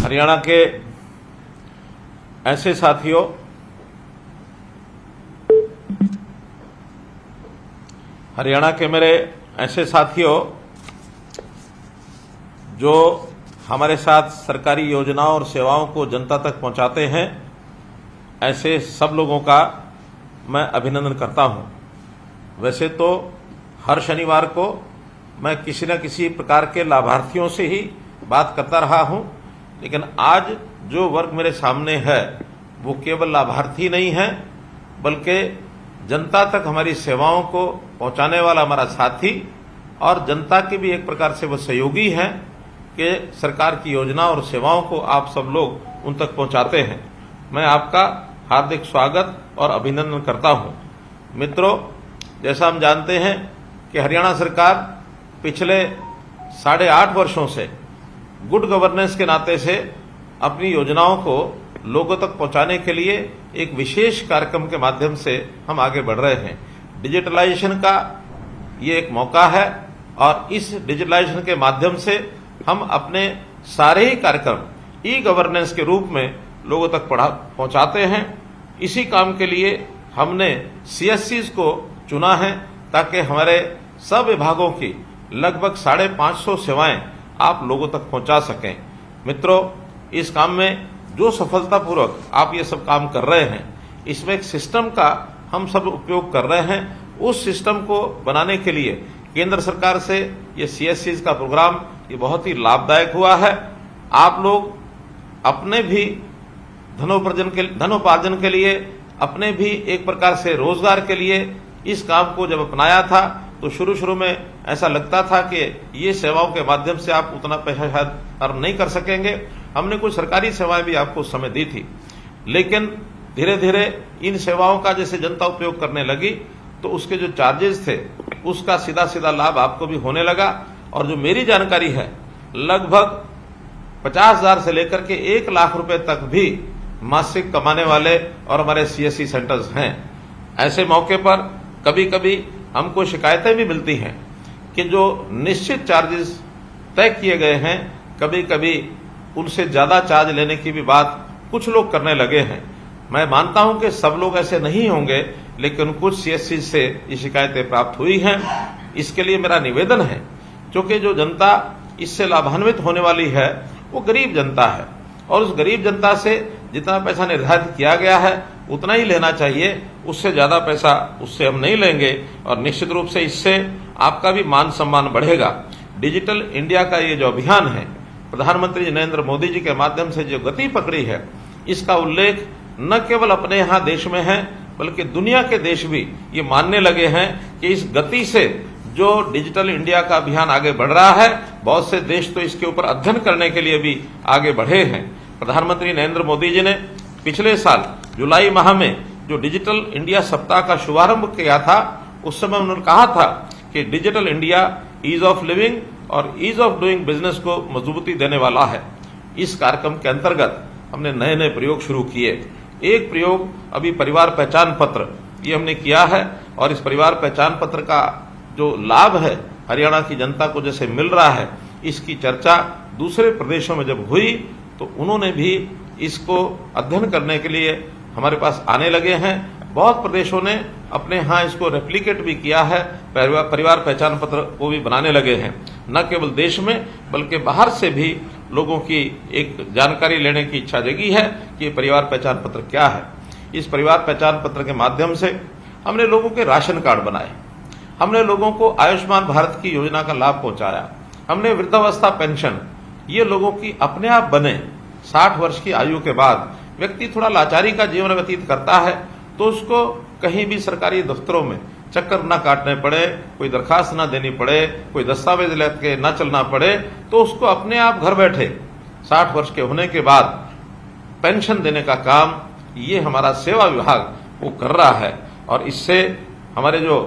हरियाणा के ऐसे साथियों, हरियाणा के मेरे ऐसे साथियों जो हमारे साथ सरकारी योजनाओं और सेवाओं को जनता तक पहुंचाते हैं, ऐसे सब लोगों का मैं अभिनंदन करता हूं। वैसे तो हर शनिवार को मैं किसी न किसी प्रकार के लाभार्थियों से ही बात करता रहा हूं, लेकिन आज जो वर्ग मेरे सामने है वो केवल लाभार्थी नहीं है, बल्कि जनता तक हमारी सेवाओं को पहुंचाने वाला हमारा साथी और जनता के भी एक प्रकार से वो सहयोगी हैं कि सरकार की योजना और सेवाओं को आप सब लोग उन तक पहुंचाते हैं। मैं आपका हार्दिक स्वागत और अभिनंदन करता हूं। मित्रों, जैसा हम जानते हैं कि हरियाणा सरकार पिछले 8.5 वर्षों से गुड गवर्नेंस के नाते से अपनी योजनाओं को लोगों तक पहुंचाने के लिए एक विशेष कार्यक्रम के माध्यम से हम आगे बढ़ रहे हैं। डिजिटलाइजेशन का ये एक मौका है और इस डिजिटलाइजेशन के माध्यम से हम अपने सारे ही कार्यक्रम ई गवर्नेंस के रूप में लोगों तक पहुंचाते हैं। इसी काम के लिए हमने CSCs को चुना है ताकि हमारे सब विभागों की लगभग 550 सेवाएं आप लोगों तक पहुंचा सकें। मित्रों, इस काम में जो सफलतापूर्वक आप ये सब काम कर रहे हैं, इसमें एक सिस्टम का हम सब उपयोग कर रहे हैं। उस सिस्टम को बनाने के लिए केंद्र सरकार से ये CSCs का प्रोग्राम ये बहुत ही लाभदायक हुआ है। आप लोग अपने भी धनोपार्जन के लिए, अपने भी एक प्रकार से रोजगार के लिए इस काम को जब अपनाया था तो शुरू में ऐसा लगता था कि ये सेवाओं के माध्यम से आप उतना पैसा शायद अर्न नहीं कर सकेंगे। हमने कुछ सरकारी सेवाएं भी आपको उस समय दी थी, लेकिन धीरे धीरे इन सेवाओं का जैसे जनता उपयोग करने लगी तो उसके जो चार्जेस थे उसका सीधा लाभ आपको भी होने लगा। और जो मेरी जानकारी है, लगभग 50,000 से लेकर के 1 लाख रुपए तक भी मासिक कमाने वाले और हमारे CSC सेंटर्स हैं। ऐसे मौके पर कभी कभी हमको शिकायतें भी मिलती हैं कि जो निश्चित चार्जेस तय किए गए हैं, कभी कभी उनसे ज्यादा चार्ज लेने की भी बात कुछ लोग करने लगे हैं। मैं मानता हूं कि सब लोग ऐसे नहीं होंगे, लेकिन कुछ CSC से ये शिकायतें प्राप्त हुई हैं। इसके लिए मेरा निवेदन है, क्योंकि जो जनता इससे लाभान्वित होने वाली है वो गरीब जनता है और उस गरीब जनता से जितना पैसा निर्धारित किया गया है उतना ही लेना चाहिए, उससे ज्यादा पैसा उससे हम नहीं लेंगे और निश्चित रूप से इससे आपका भी मान सम्मान बढ़ेगा। डिजिटल इंडिया का ये जो अभियान है, प्रधानमंत्री नरेंद्र मोदी जी के माध्यम से जो गति पकड़ी है, इसका उल्लेख न केवल अपने यहाँ देश में है बल्कि दुनिया के देश भी ये मानने लगे हैं कि इस गति से जो डिजिटल इंडिया का अभियान आगे बढ़ रहा है, बहुत से देश तो इसके ऊपर अध्ययन करने के लिए भी आगे बढ़े हैं। प्रधानमंत्री नरेंद्र मोदी जी ने पिछले साल जुलाई माह में जो डिजिटल इंडिया सप्ताह का शुभारंभ किया था, उस समय उन्होंने कहा था कि digital India ease of living और ईज ऑफ डूइंग बिजनेस को मजबूती देने वाला है। इस कार्यक्रम के अंतर्गत हमने नए प्रयोग शुरू किए। एक प्रयोग अभी परिवार पहचान पत्र ये हमने किया है और इस परिवार पहचान पत्र का जो लाभ है हरियाणा की जनता को जैसे मिल रहा है, इसकी चर्चा दूसरे प्रदेशों में जब हुई तो उन्होंने भी इसको अध्ययन करने के लिए हमारे पास आने लगे हैं। बहुत प्रदेशों ने अपने यहाँ इसको रेप्लिकेट भी किया है, परिवार पहचान पत्र को भी बनाने लगे हैं। न केवल देश में बल्कि बाहर से भी लोगों की एक जानकारी लेने की इच्छा जगी है कि परिवार पहचान पत्र क्या है। इस परिवार पहचान पत्र के माध्यम से हमने लोगों के राशन कार्ड बनाए, हमने लोगों को आयुष्मान भारत की योजना का लाभ पहुंचाया, हमने वृद्धावस्था पेंशन ये लोगों की अपने आप बने। 60 वर्ष की आयु के बाद व्यक्ति थोड़ा लाचारी का जीवन व्यतीत करता है तो उसको कहीं भी सरकारी दफ्तरों में चक्कर न काटने पड़े, कोई दरखास्त न देनी पड़े, कोई दस्तावेज लेके न चलना पड़े, तो उसको अपने आप घर बैठे 60 वर्ष के होने के बाद पेंशन देने का काम ये हमारा सेवा विभाग वो कर रहा है और इससे हमारे जो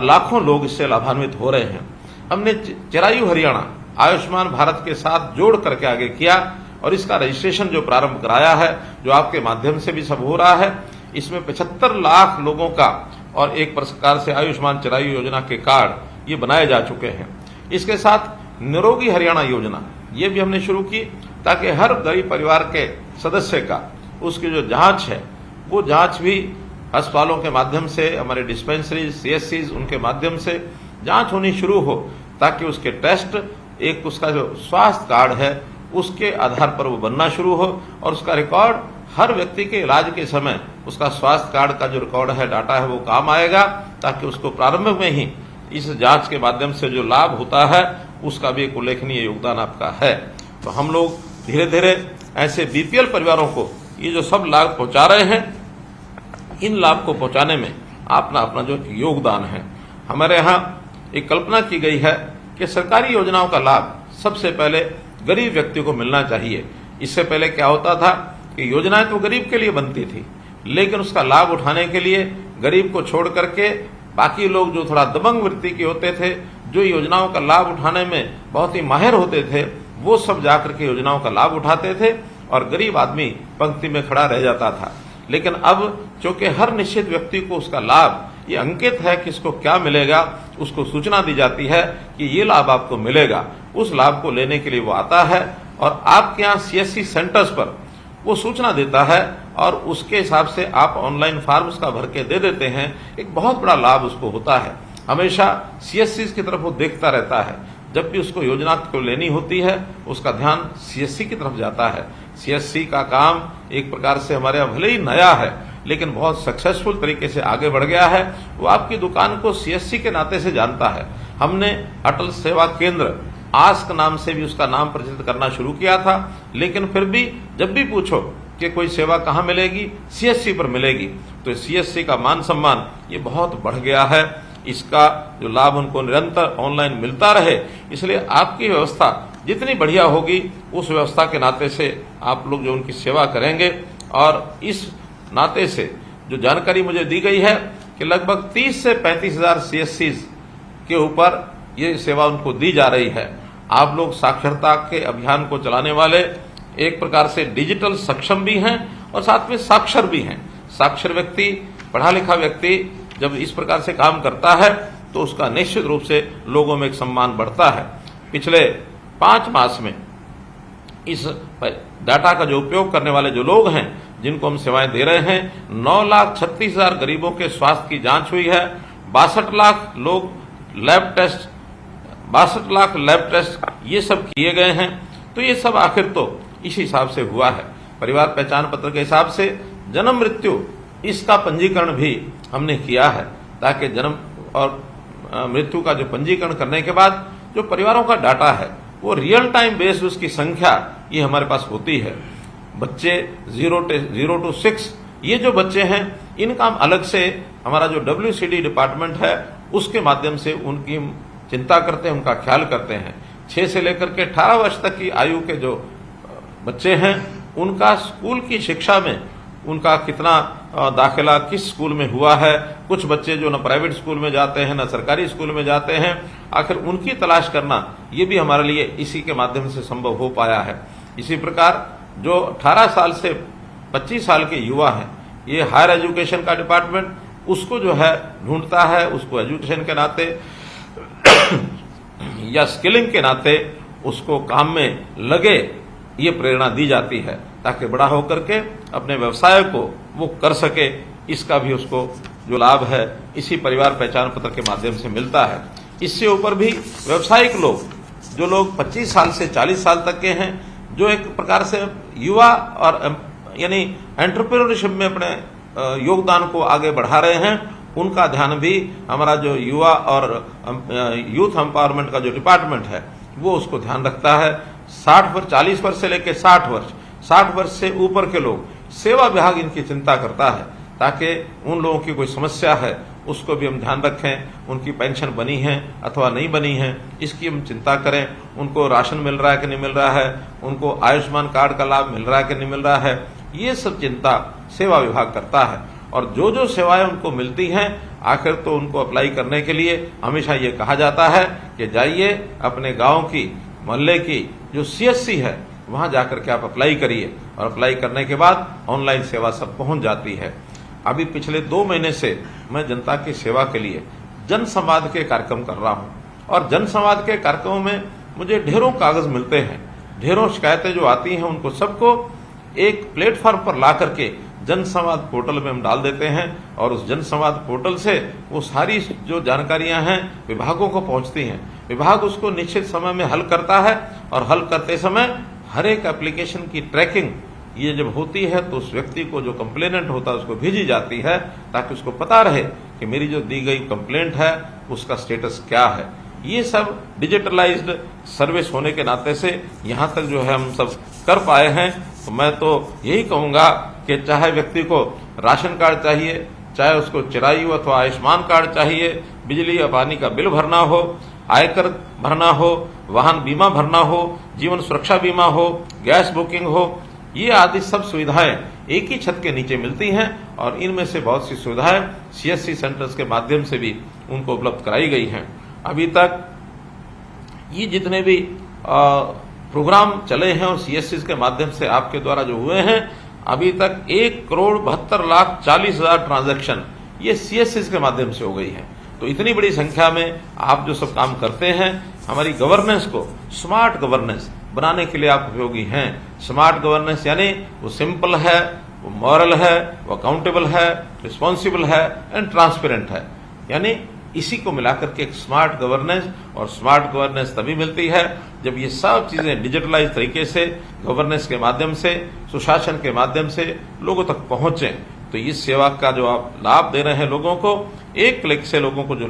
लाखों लोग इससे लाभान्वित हो रहे हैं। हमने चिरायु हरियाणा आयुष्मान भारत के साथ जोड़ करके आगे किया और इसका रजिस्ट्रेशन जो प्रारंभ कराया है, जो आपके माध्यम से भी सब हो रहा है, इसमें 75 लाख लोगों का और एक प्रकार से आयुष्मान चिरायु योजना के कार्ड ये बनाए जा चुके हैं। इसके साथ निरोगी हरियाणा योजना ये भी हमने शुरू की ताकि हर गरीब परिवार के सदस्य का उसकी जो जांच है वो जांच भी अस्पतालों के माध्यम से, हमारे डिस्पेंसरीज, सीएससीज, उनके माध्यम से जांच होनी शुरू हो, ताकि उसके टेस्ट, एक उसका जो स्वास्थ्य कार्ड है उसके आधार पर वो बनना शुरू हो और उसका रिकॉर्ड हर व्यक्ति के इलाज के समय उसका स्वास्थ्य कार्ड का जो रिकॉर्ड है, डाटा है, वो काम आएगा, ताकि उसको प्रारंभ में ही इस जांच के माध्यम से जो लाभ होता है उसका भी एक उल्लेखनीय योगदान आपका है। तो हम लोग धीरे धीरे ऐसे बीपीएल परिवारों को ये जो सब लाभ पहुंचा रहे हैं, इन लाभ को पहुंचाने में अपना अपना जो योगदान है। हमारे यहाँ एक कल्पना की गई है कि सरकारी योजनाओं का लाभ सबसे पहले गरीब व्यक्ति को मिलना चाहिए। इससे पहले क्या होता था कि योजनाएं तो गरीब के लिए बनती थी, लेकिन उसका लाभ उठाने के लिए गरीब को छोड़ करके बाकी लोग जो थोड़ा दबंग वृत्ति के होते थे, जो योजनाओं का लाभ उठाने में बहुत ही माहिर होते थे, वो सब जाकर के योजनाओं का लाभ उठाते थे और गरीब आदमी पंक्ति में खड़ा रह जाता था। लेकिन अब चूंकि हर निश्चित व्यक्ति को उसका लाभ ये अंकित है कि इसको क्या मिलेगा, उसको सूचना दी जाती है कि ये लाभ आपको मिलेगा। उस लाभ को लेने के लिए वो आता है और आपके यहाँ सीएससी सेंटर्स पर वो सूचना देता है और उसके हिसाब से आप ऑनलाइन फॉर्म उसका भर के दे देते हैं। एक बहुत बड़ा लाभ उसको होता है। हमेशा सीएससी की तरफ वो देखता रहता है। जब भी उसको योजना को लेनी होती है उसका ध्यान सीएससी की तरफ जाता है। सीएससी का काम एक प्रकार से हमारे यहाँ भले ही नया है लेकिन बहुत सक्सेसफुल तरीके से आगे बढ़ गया है। वो आपकी दुकान को सीएससी के नाते से जानता है। हमने अटल सेवा केंद्र आस्क नाम से भी उसका नाम प्रचलित करना शुरू किया था, लेकिन फिर भी जब भी पूछो कि कोई सेवा कहाँ मिलेगी, सीएससी पर मिलेगी। तो सीएससी का मान सम्मान ये बहुत बढ़ गया है। इसका जो लाभ उनको निरंतर ऑनलाइन मिलता रहे, इसलिए आपकी व्यवस्था जितनी बढ़िया होगी उस व्यवस्था के नाते से आप लोग जो उनकी सेवा करेंगे। और इस नाते से जो जानकारी मुझे दी गई है कि लगभग 30 से 35 हजार सीएससी के ऊपर ये सेवा उनको दी जा रही है। आप लोग साक्षरता के अभियान को चलाने वाले एक प्रकार से डिजिटल सक्षम भी हैं और साथ में साक्षर भी हैं। साक्षर व्यक्ति, पढ़ा लिखा व्यक्ति जब इस प्रकार से काम करता है तो उसका निश्चित रूप से लोगों में एक सम्मान बढ़ता है। पिछले 5 मास में इस डाटा का जो उपयोग करने वाले जो लोग हैं, जिनको हम सेवाएं दे रहे हैं, 9,36,000 गरीबों के स्वास्थ्य की जांच हुई है। 62 लाख लोग lab test, 62 lakh lab test ये सब किए गए हैं। तो ये सब आखिर तो इस हिसाब से हुआ है। परिवार पहचान पत्र के हिसाब से जन्म मृत्यु इसका पंजीकरण भी हमने किया है, ताकि जन्म और मृत्यु का जो पंजीकरण करने के बाद जो परिवारों का डाटा है वो रियल टाइम बेस्ड उसकी संख्या ये हमारे पास होती है। बच्चे 0 to 6 ये जो बच्चे हैं इनका हम अलग से हमारा जो WCD डिपार्टमेंट है उसके माध्यम से उनकी चिंता करते हैं, उनका ख्याल करते हैं। 6 से लेकर के 18 वर्ष तक की आयु के जो बच्चे हैं उनका स्कूल की शिक्षा में उनका कितना दाखिला किस स्कूल में हुआ है। कुछ बच्चे जो न प्राइवेट स्कूल में जाते हैं न सरकारी स्कूल में जाते हैं, आखिर उनकी तलाश करना ये भी हमारे लिए इसी के माध्यम से संभव हो पाया है। इसी प्रकार जो 18 साल से 25 साल के युवा हैं, ये हायर एजुकेशन का डिपार्टमेंट उसको जो है ढूंढता है, उसको एजुकेशन के नाते या स्किलिंग के नाते उसको काम में लगे ये प्रेरणा दी जाती है, ताकि बड़ा होकर के अपने व्यवसाय को वो कर सके। इसका भी उसको जो लाभ है इसी परिवार पहचान पत्र के माध्यम से मिलता है। इससे ऊपर भी व्यावसायिक लोग, जो लोग 25 साल से 40 साल तक के हैं, जो एक प्रकार से युवा और यानी एंटरप्रेन्योरशिप में अपने योगदान को आगे बढ़ा रहे हैं, उनका ध्यान भी हमारा जो युवा और यूथ एम्पावरमेंट का जो डिपार्टमेंट है वो उसको ध्यान रखता है। 40 वर्ष से लेकर 60 वर्ष से ऊपर के लोग, सेवा विभाग इनकी चिंता करता है, ताकि उन लोगों की कोई समस्या है उसको भी हम ध्यान रखें। उनकी पेंशन बनी है अथवा नहीं बनी है इसकी हम चिंता करें। उनको राशन मिल रहा है कि नहीं मिल रहा है, उनको आयुष्मान कार्ड का लाभ मिल रहा है कि नहीं मिल रहा है, ये सब चिंता सेवा विभाग करता है। और जो जो सेवाएं उनको मिलती हैं आखिर तो उनको अप्लाई करने के लिए हमेशा ये कहा जाता है कि जाइए अपने गांव की, मोहल्ले की जो सीएससी है वहां जाकर के आप अप्लाई करिए, और अप्लाई करने के बाद ऑनलाइन सेवा सब पहुंच जाती है। अभी पिछले 2 महीने से मैं जनता की सेवा के लिए जन संवाद के कार्यक्रम कर रहा हूं, और जन संवाद के कार्यक्रमों में मुझे ढेरों कागज मिलते हैं ढेरों शिकायतें जो आती हैं उनको सबको एक प्लेटफॉर्म पर ला करके जन संवाद पोर्टल में हम डाल देते हैं और उस जन संवाद पोर्टल से वो सारी जो जानकारियां हैं विभागों को पहुंचती हैं। विभाग उसको निश्चित समय में हल करता है और हल करते समय हर एक एप्लीकेशन की ट्रैकिंग ये जब होती है तो उस व्यक्ति को जो कंप्लेनेंट होता है उसको भेजी जाती है ताकि उसको पता रहे कि मेरी जो दी गई कंप्लेंट है उसका स्टेटस क्या है। ये सब डिजिटलाइज्ड सर्विस होने के नाते से यहां तक जो है हम सब कर पाए हैं। तो मैं तो यही कहूंगा कि चाहे व्यक्ति को राशन कार्ड चाहिए, चाहे उसको चिरायु अथवा आयुष्मान कार्ड चाहिए, बिजली या पानी का बिल भरना हो, आयकर भरना हो, वाहन बीमा भरना हो, जीवन सुरक्षा बीमा हो, गैस बुकिंग हो, ये आदि सब सुविधाएं एक ही छत के नीचे मिलती हैं और इनमें से बहुत सी सुविधाएं सीएससी सेंटर्स के माध्यम से भी उनको उपलब्ध कराई गई हैं। अभी तक ये जितने भी प्रोग्राम चले हैं और सीएससी के माध्यम से आपके द्वारा जो हुए हैं, अभी तक 1,72,40,000 ट्रांजैक्शन ये सीएससी के माध्यम से हो गई है। तो इतनी बड़ी संख्या में आप जो सब काम करते हैं, हमारी गवर्नेंस को स्मार्ट गवर्नेंस बनाने के लिए आप उपयोगी हैं। स्मार्ट गवर्नेंस यानी वो सिंपल है, वो मॉरल है, वो अकाउंटेबल है, रिस्पॉन्सिबल है एंड ट्रांसपेरेंट है। यानी इसी को मिलाकर के एक स्मार्ट गवर्नेंस, और स्मार्ट गवर्नेंस तभी मिलती है जब ये सब चीजें डिजिटलाइज तरीके से गवर्नेंस के माध्यम से, सुशासन के माध्यम से लोगों तक पहुंचे। तो इस सेवा का जो आप लाभ दे रहे हैं लोगों को, एक क्लिक से लोगों को जो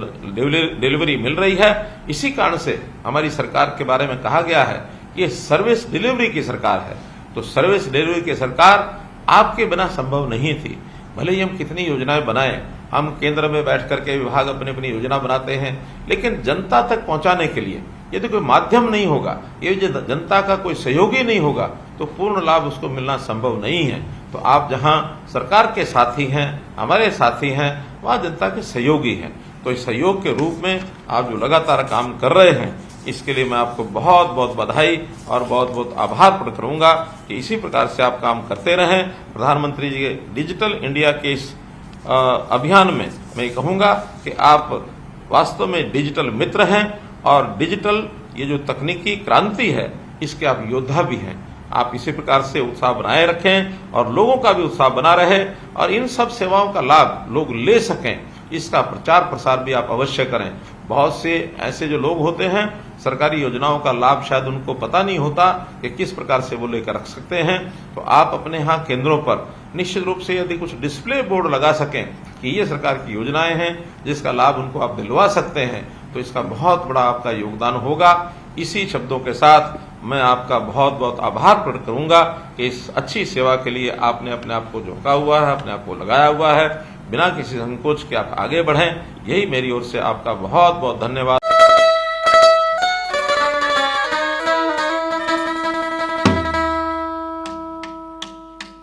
डिलीवरी मिल रही है, इसी कारण से हमारी सरकार के बारे में कहा गया है कि सर्विस डिलीवरी की सरकार है। तो सर्विस डिलीवरी की सरकार आपके बिना संभव नहीं थी। भले ही हम कितनी योजनाएं बनाएं, हम केंद्र में बैठ करके विभाग अपनी अपनी योजना बनाते हैं, लेकिन जनता तक पहुंचाने के लिए यदि कोई माध्यम नहीं होगा, ये जनता का कोई सहयोगी नहीं होगा, तो पूर्ण लाभ उसको मिलना संभव नहीं है। तो आप जहां सरकार के साथी हैं, हमारे साथी हैं, वहां जनता के सहयोगी हैं। तो इस सहयोग के रूप में आप जो लगातार काम कर रहे हैं, इसके लिए मैं आपको बहुत बहुत बधाई और बहुत बहुत आभार प्रकट करूंगा कि इसी प्रकार से आप काम करते रहें। प्रधानमंत्री जी के डिजिटल इंडिया के इस अभियान में मैं कहूंगा कि आप वास्तव में डिजिटल मित्र हैं और डिजिटल ये जो तकनीकी क्रांति है इसके आप योद्धा भी हैं। आप इसी प्रकार से उत्साह बनाए रखें और लोगों का भी उत्साह बना रहे और इन सब सेवाओं का लाभ लोग ले सकें, इसका प्रचार प्रसार भी आप अवश्य करें। बहुत से ऐसे जो लोग होते हैं, सरकारी योजनाओं का लाभ शायद उनको पता नहीं होता कि किस प्रकार से वो लेकर रख सकते हैं। तो आप अपने यहाँ केंद्रों पर निश्चित रूप से यदि कुछ डिस्प्ले बोर्ड लगा सकें कि ये सरकार की योजनाएं हैं जिसका लाभ उनको आप दिलवा सकते हैं, तो इसका बहुत बड़ा आपका योगदान होगा। इसी शब्दों के साथ मैं आपका बहुत बहुत आभार प्रकट करूंगा कि इस अच्छी सेवा के लिए आपने अपने आप को झोंका हुआ है, अपने आप को लगाया हुआ है। बिना किसी संकोच के आप आगे बढ़ें, यही मेरी ओर से आपका बहुत बहुत धन्यवाद।